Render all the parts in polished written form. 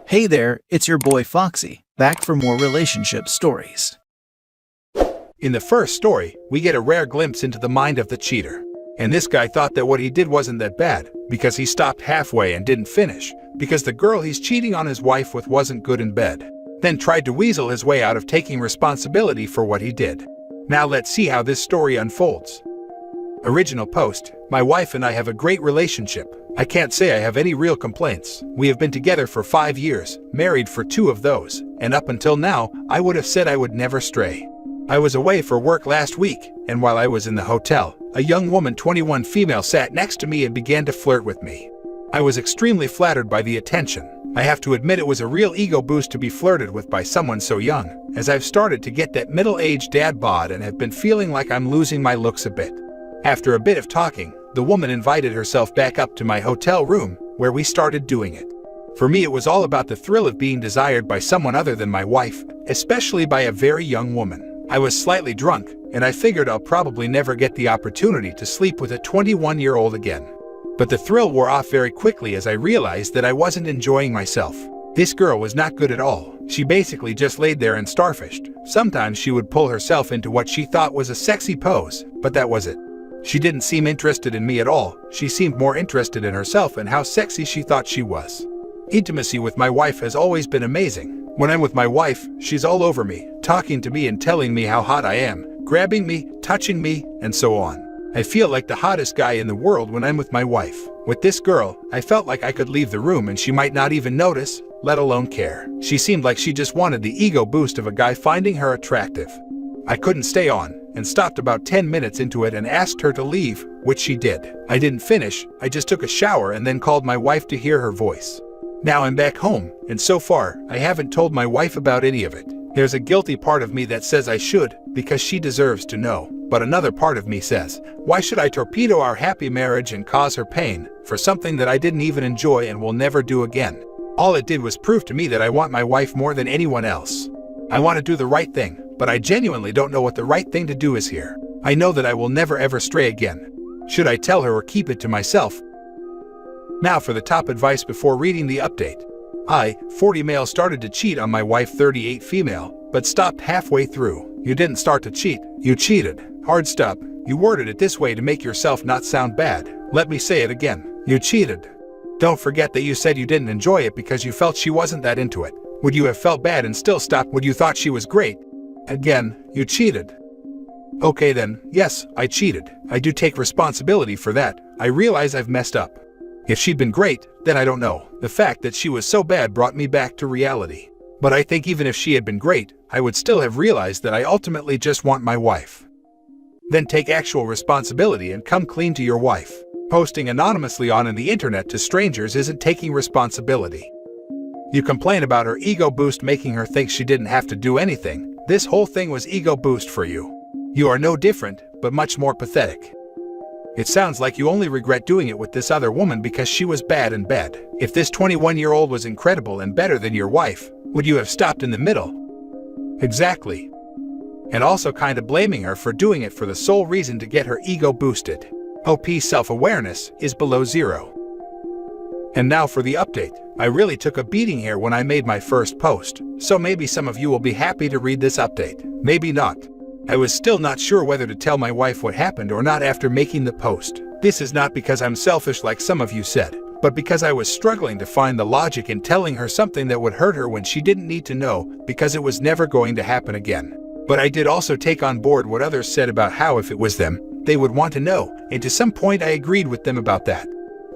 Hey there, it's your boy Foxy, back for more relationship stories. In the first story, we get a rare glimpse into the mind of the cheater. And this guy thought that what he did wasn't that bad, because he stopped halfway and didn't finish, because the girl he's cheating on his wife with wasn't good in bed. Then tried to weasel his way out of taking responsibility for what he did. Now let's see how this story unfolds. Original post: my wife and I have a great relationship. I can't say I have any real complaints. We have been together for 5 years, married for 2 of those, and up until now, I would have said I would never stray. I was away for work last week, and while I was in the hotel, a young woman, 21 female, sat next to me and began to flirt with me. I was extremely flattered by the attention. I have to admit it was a real ego boost to be flirted with by someone so young, as I've started to get that middle-aged dad bod and have been feeling like I'm losing my looks a bit. After a bit of talking, the woman invited herself back up to my hotel room, where we started doing it. For me, it was all about the thrill of being desired by someone other than my wife, especially by a very young woman. I was slightly drunk, and I figured I'll probably never get the opportunity to sleep with a 21-year-old again. But the thrill wore off very quickly as I realized that I wasn't enjoying myself. This girl was not good at all. She basically just laid there and starfished. Sometimes she would pull herself into what she thought was a sexy pose, but that was it. She didn't seem interested in me at all. She seemed more interested in herself and how sexy she thought she was. Intimacy with my wife has always been amazing. When I'm with my wife, she's all over me, talking to me and telling me how hot I am, grabbing me, touching me, and so on. I feel like the hottest guy in the world when I'm with my wife. With this girl, I felt like I could leave the room and she might not even notice, let alone care. She seemed like she just wanted the ego boost of a guy finding her attractive. I couldn't stay on, and stopped about 10 minutes into it and asked her to leave, which she did. I didn't finish, I just took a shower and then called my wife to hear her voice. Now I'm back home, and so far, I haven't told my wife about any of it. There's a guilty part of me that says I should, because she deserves to know. But another part of me says, why should I torpedo our happy marriage and cause her pain, for something that I didn't even enjoy and will never do again? All it did was prove to me that I want my wife more than anyone else. I want to do the right thing, but I genuinely don't know what the right thing to do is here. I know that I will never ever stray again. Should I tell her or keep it to myself? Now for the top advice before reading the update. I, 40 male, started to cheat on my wife, 38 female, but stopped halfway through. You didn't start to cheat, you cheated. Hard stop. You worded it this way to make yourself not sound bad. Let me say it again. You cheated. Don't forget that you said you didn't enjoy it because you felt she wasn't that into it. Would you have felt bad and still stopped when you thought she was great? Again, you cheated. Okay then, yes, I cheated. I do take responsibility for that. I realize I've messed up. If she'd been great, then I don't know. The fact that she was so bad brought me back to reality. But I think even if she had been great, I would still have realized that I ultimately just want my wife. Then take actual responsibility and come clean to your wife. Posting anonymously on the internet to strangers isn't taking responsibility. You complain about her ego boost making her think she didn't have to do anything. This whole thing was ego boost for you. You are no different, but much more pathetic. It sounds like you only regret doing it with this other woman because she was bad in bed. If this 21-year-old was incredible and better than your wife, would you have stopped in the middle? Exactly. And also kind of blaming her for doing it for the sole reason to get her ego boosted. OP self-awareness is below 0. And now for the update. I really took a beating here when I made my first post, so maybe some of you will be happy to read this update. Maybe not. I was still not sure whether to tell my wife what happened or not after making the post. This is not because I'm selfish like some of you said, but because I was struggling to find the logic in telling her something that would hurt her when she didn't need to know, because it was never going to happen again. But I did also take on board what others said about how if it was them, they would want to know, and to some point I agreed with them about that.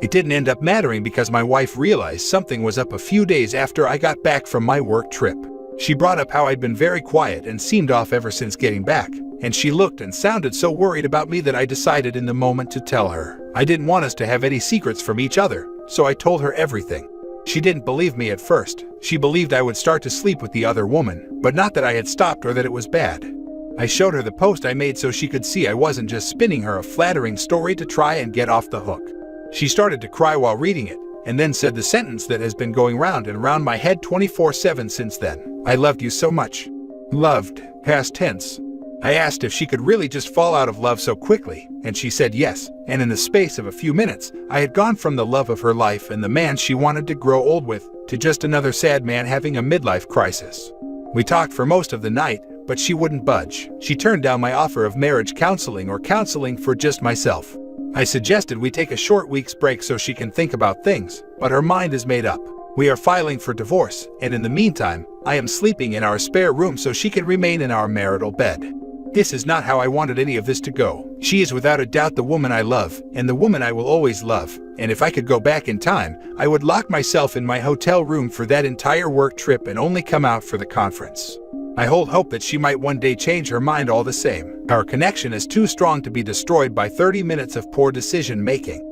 It didn't end up mattering because my wife realized something was up a few days after I got back from my work trip. She brought up how I'd been very quiet and seemed off ever since getting back, and she looked and sounded so worried about me that I decided in the moment to tell her. I didn't want us to have any secrets from each other, so I told her everything. She didn't believe me at first. She believed I would start to sleep with the other woman, but not that I had stopped or that it was bad. I showed her the post I made so she could see I wasn't just spinning her a flattering story to try and get off the hook. She started to cry while reading it, and then said the sentence that has been going round and round my head 24/7 since then. I loved you so much. Loved, past tense. I asked if she could really just fall out of love so quickly, and she said yes, and in the space of a few minutes, I had gone from the love of her life and the man she wanted to grow old with, to just another sad man having a midlife crisis. We talked for most of the night, but she wouldn't budge. She turned down my offer of marriage counseling or counseling for just myself. I suggested we take a short week's break so she can think about things, but her mind is made up. We are filing for divorce, and in the meantime, I am sleeping in our spare room so she can remain in our marital bed. This is not how I wanted any of this to go. She is without a doubt the woman I love, and the woman I will always love, and if I could go back in time, I would lock myself in my hotel room for that entire work trip and only come out for the conference. I hold hope that she might one day change her mind all the same. Our connection is too strong to be destroyed by 30 minutes of poor decision making.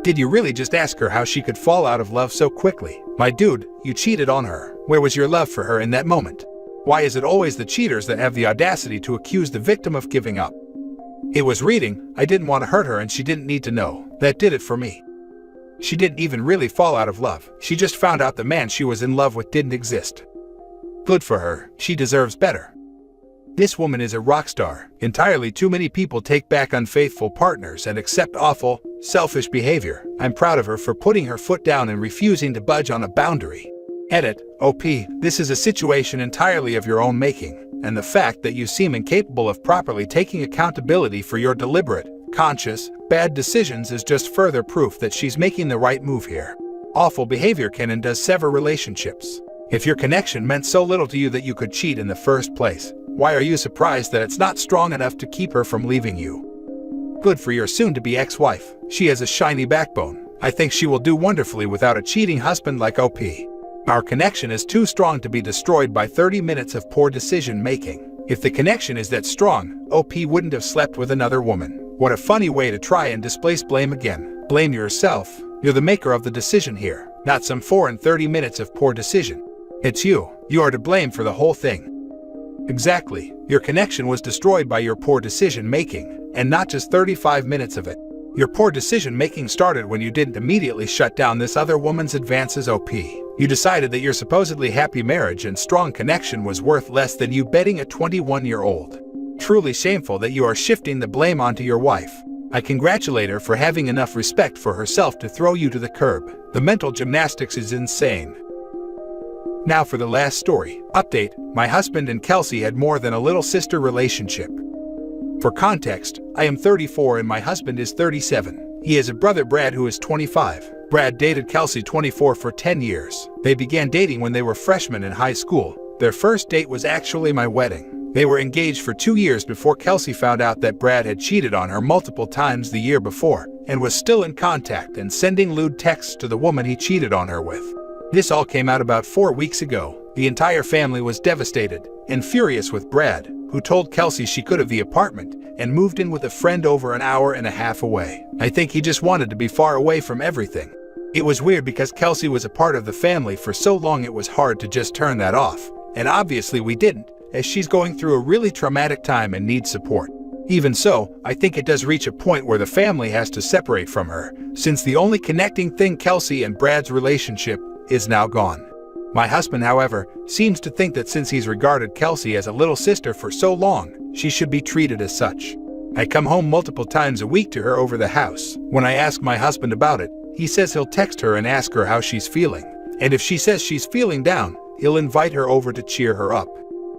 Did you really just ask her how she could fall out of love so quickly? My dude, you cheated on her. Where was your love for her in that moment? Why is it always the cheaters that have the audacity to accuse the victim of giving up? It was reading. I didn't want to hurt her and she didn't need to know. That did it for me. She didn't even really fall out of love. She just found out the man she was in love with didn't exist. Good for her. She deserves better. This woman is a rock star. Entirely too many people take back unfaithful partners and accept awful, selfish behavior. I'm proud of her for putting her foot down and refusing to budge on a boundary. Edit, OP, this is a situation entirely of your own making, and the fact that you seem incapable of properly taking accountability for your deliberate, conscious, bad decisions is just further proof that she's making the right move here. Awful behavior can and does sever relationships. If your connection meant so little to you that you could cheat in the first place, why are you surprised that it's not strong enough to keep her from leaving you? Good for your soon-to-be ex-wife. She has a shiny backbone. I think she will do wonderfully without a cheating husband like OP. Our connection is too strong to be destroyed by 30 minutes of poor decision-making. If the connection is that strong, OP wouldn't have slept with another woman. What a funny way to try and displace blame again. Blame yourself. You're the maker of the decision here, not some 4 and 30 minutes of poor decision. It's you. You are to blame for the whole thing. Exactly. Your connection was destroyed by your poor decision-making, and not just 35 minutes of it. Your poor decision-making started when you didn't immediately shut down this other woman's advances. OP. You decided that your supposedly happy marriage and strong connection was worth less than you betting a 21-year-old. Truly shameful that you are shifting the blame onto your wife. I congratulate her for having enough respect for herself to throw you to the curb. The mental gymnastics is insane. Now for the last story. Update, my husband and Kelsey had more than a little sister relationship. For context, I am 34 and my husband is 37. He has a brother Brad who is 25. Brad dated Kelsey 24 for 10 years. They began dating when they were freshmen in high school. Their first date was actually my wedding. They were engaged for 2 years before Kelsey found out that Brad had cheated on her multiple times the year before, and was still in contact and sending lewd texts to the woman he cheated on her with. This all came out about 4 weeks ago. The entire family was devastated and furious with Brad, who told Kelsey she could have the apartment and moved in with a friend over an hour and a half away. I think he just wanted to be far away from everything. It was weird because Kelsey was a part of the family for so long it was hard to just turn that off. And obviously we didn't, as she's going through a really traumatic time and needs support. Even so, I think it does reach a point where the family has to separate from her, since the only connecting thing Kelsey and Brad's relationship is now gone. My husband, however, seems to think that since he's regarded Kelsey as a little sister for so long, she should be treated as such. I come home multiple times a week to her over the house. When I ask my husband about it, he says he'll text her and ask her how she's feeling. And if she says she's feeling down, he'll invite her over to cheer her up.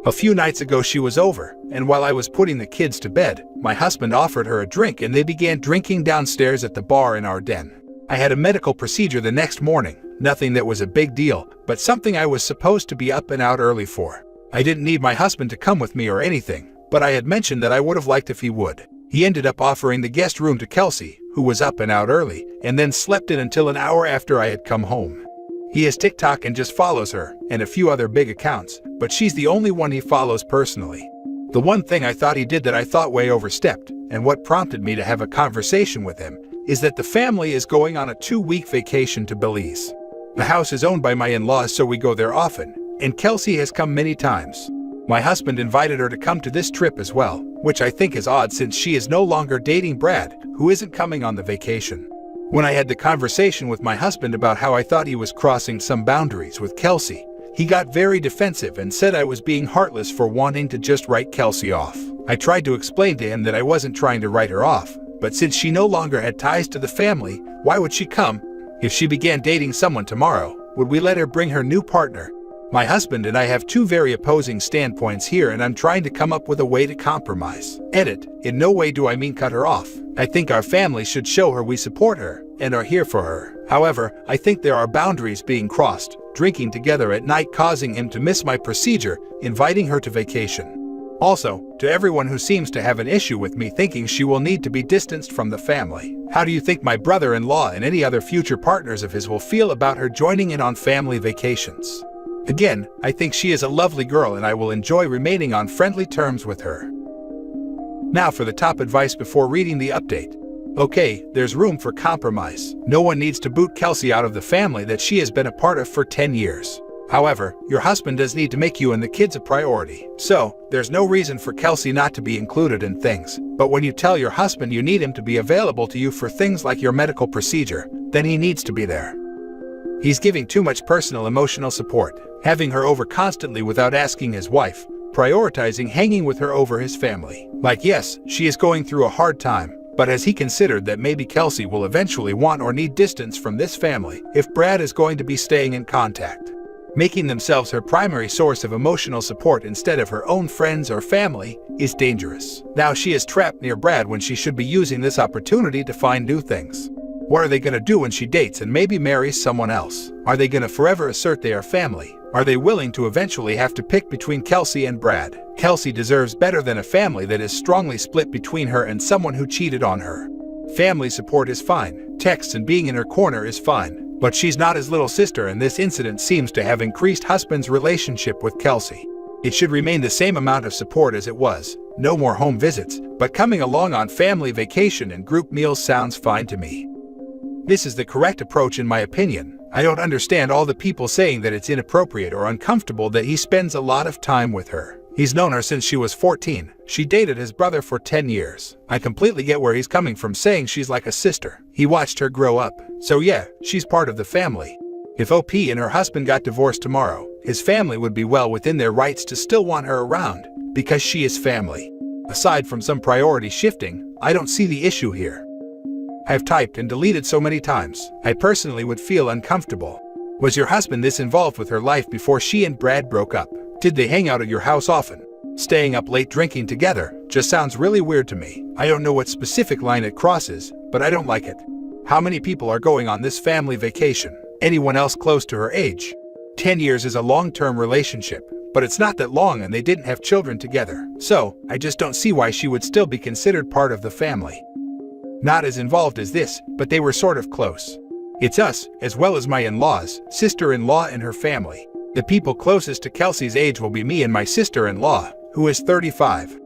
A few nights ago she was over, and while I was putting the kids to bed, my husband offered her a drink and they began drinking downstairs at the bar in our den. I had a medical procedure the next morning. Nothing that was a big deal, but something I was supposed to be up and out early for. I didn't need my husband to come with me or anything, but I had mentioned that I would have liked if he would. He ended up offering the guest room to Kelsey, who was up and out early, and then slept in until an hour after I had come home. He has TikTok and just follows her, and a few other big accounts, but she's the only one he follows personally. The one thing I thought he did that I thought way overstepped, and what prompted me to have a conversation with him, is that the family is going on a 2-week vacation to Belize. The house is owned by my in-laws, so we go there often, and Kelsey has come many times. My husband invited her to come to this trip as well, which I think is odd since she is no longer dating Brad, who isn't coming on the vacation. When I had the conversation with my husband about how I thought he was crossing some boundaries with Kelsey, He got very defensive and said I was being heartless for wanting to just write Kelsey off. I tried to explain to him that I wasn't trying to write her off, but since she no longer had ties to the family, why would she come? If she began dating someone tomorrow, would we let her bring her new partner? My husband and I have two very opposing standpoints here, and I'm trying to come up with a way to compromise. Edit, in no way do I mean cut her off. I think our family should show her we support her and are here for her. However, I think there are boundaries being crossed, drinking together at night causing him to miss my procedure, inviting her to vacation. Also, to everyone who seems to have an issue with me thinking she will need to be distanced from the family, how do you think my brother-in-law and any other future partners of his will feel about her joining in on family vacations? Again, I think she is a lovely girl and I will enjoy remaining on friendly terms with her. Now for the top advice before reading the update. Okay, there's room for compromise. No one needs to boot Kelsey out of the family that she has been a part of for 10 years. However, your husband does need to make you and the kids a priority. So, there's no reason for Kelsey not to be included in things. But when you tell your husband you need him to be available to you for things like your medical procedure, then he needs to be there. He's giving too much personal emotional support, having her over constantly without asking his wife, prioritizing hanging with her over his family. Like yes, she is going through a hard time, but has he considered that maybe Kelsey will eventually want or need distance from this family if Brad is going to be staying in contact? Making themselves her primary source of emotional support instead of her own friends or family is dangerous. Now she is trapped near Brad when she should be using this opportunity to find new things. What are they going to do when she dates and maybe marries someone else? Are they going to forever assert they are family? Are they willing to eventually have to pick between Kelsey and Brad? Kelsey deserves better than a family that is strongly split between her and someone who cheated on her. Family support is fine, texts and being in her corner is fine, but she's not his little sister, and this incident seems to have increased husband's relationship with Kelsey. It should remain the same amount of support as it was. No more home visits, but coming along on family vacation and group meals sounds fine to me. This is the correct approach in my opinion. I don't understand all the people saying that it's inappropriate or uncomfortable that he spends a lot of time with her. He's known her since she was 14. She dated his brother for 10 years. I completely get where he's coming from saying she's like a sister. He watched her grow up. So yeah, she's part of the family. If OP and her husband got divorced tomorrow, his family would be well within their rights to still want her around, because she is family. Aside from some priority shifting, I don't see the issue here. I've typed and deleted so many times, I personally would feel uncomfortable. Was your husband this involved with her life before she and Brad broke up? Did they hang out at your house often? Staying up late drinking together just sounds really weird to me. I don't know what specific line it crosses, but I don't like it. How many people are going on this family vacation? Anyone else close to her age? 10 years is a long-term relationship, but it's not that long and they didn't have children together. So, I just don't see why she would still be considered part of the family. Not as involved as this, but they were sort of close. It's us, as well as my in-laws, sister-in-law and her family. The people closest to Kelsey's age will be me and my sister-in-law, who is 35.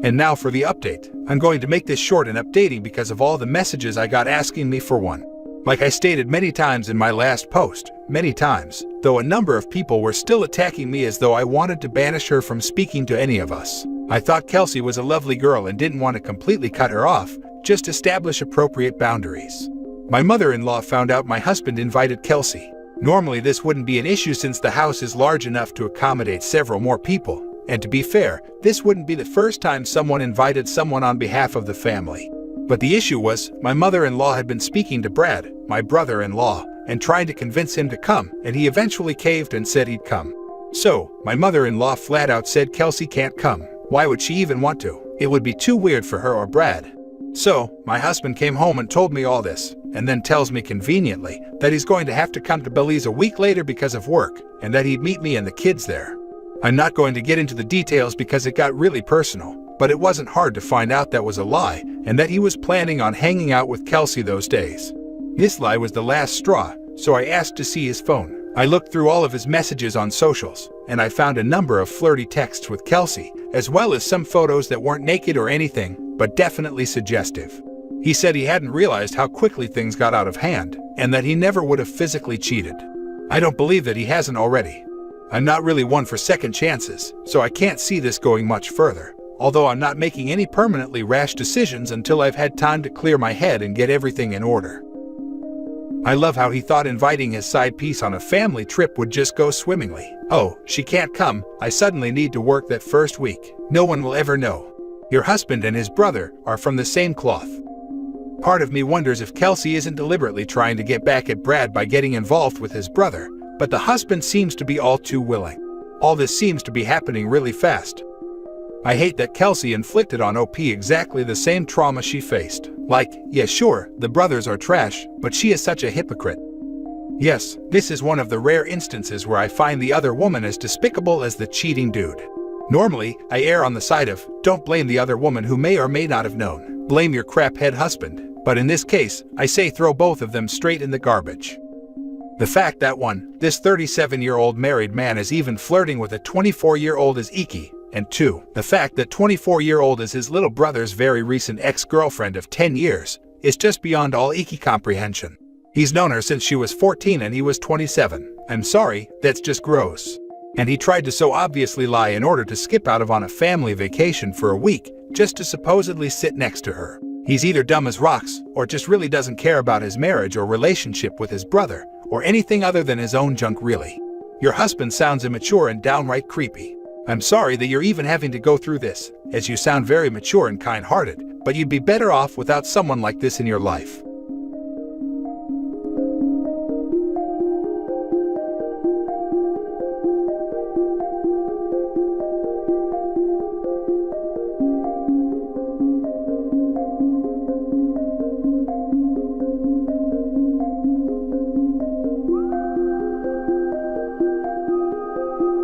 And now for the update. I'm going to make this short and updating because of all the messages I got asking me for one. Like I stated many times in my last post, many times, though a number of people were still attacking me as though I wanted to banish her from speaking to any of us. I thought Kelsey was a lovely girl and didn't want to completely cut her off, just establish appropriate boundaries. My mother-in-law found out my husband invited Kelsey. Normally this wouldn't be an issue since the house is large enough to accommodate several more people, and to be fair, this wouldn't be the first time someone invited someone on behalf of the family. But the issue was, my mother-in-law had been speaking to Brad, my brother-in-law, and trying to convince him to come, and he eventually caved and said he'd come. So, my mother-in-law flat out said Kelsey can't come. Why would she even want to? It would be too weird for her or Brad. So, my husband came home and told me all this, and then tells me conveniently that he's going to have to come to Belize a week later because of work, and that he'd meet me and the kids there. I'm not going to get into the details because it got really personal, but it wasn't hard to find out that was a lie, and that he was planning on hanging out with Kelsey those days. This lie was the last straw, so I asked to see his phone. I looked through all of his messages on socials, and I found a number of flirty texts with Kelsey, as well as some photos that weren't naked or anything, but definitely suggestive. He said he hadn't realized how quickly things got out of hand, and that he never would have physically cheated. I don't believe that he hasn't already. I'm not really one for second chances, so I can't see this going much further, although I'm not making any permanently rash decisions until I've had time to clear my head and get everything in order. I love how he thought inviting his side piece on a family trip would just go swimmingly. Oh, she can't come. I suddenly need to work that first week. No one will ever know. Your husband and his brother are from the same cloth. Part of me wonders if Kelsey isn't deliberately trying to get back at Brad by getting involved with his brother, but the husband seems to be all too willing. All this seems to be happening really fast. I hate that Kelsey inflicted on OP exactly the same trauma she faced. Like, yeah sure, the brothers are trash, but she is such a hypocrite. Yes, this is one of the rare instances where I find the other woman as despicable as the cheating dude. Normally, I err on the side of, don't blame the other woman who may or may not have known. Blame your craphead husband. But in this case, I say throw both of them straight in the garbage. The fact that one, this 37-year-old married man is even flirting with a 24-year-old is icky, and two, the fact that 24-year-old is his little brother's very recent ex-girlfriend of 10 years, is just beyond all icky comprehension. He's known her since she was 14 and he was 27. I'm sorry, that's just gross. And he tried to so obviously lie in order to skip out on a family vacation for a week, just to supposedly sit next to her. He's either dumb as rocks, or just really doesn't care about his marriage or relationship with his brother, or anything other than his own junk really. Your husband sounds immature and downright creepy. I'm sorry that you're even having to go through this, as you sound very mature and kind-hearted, but you'd be better off without someone like this in your life.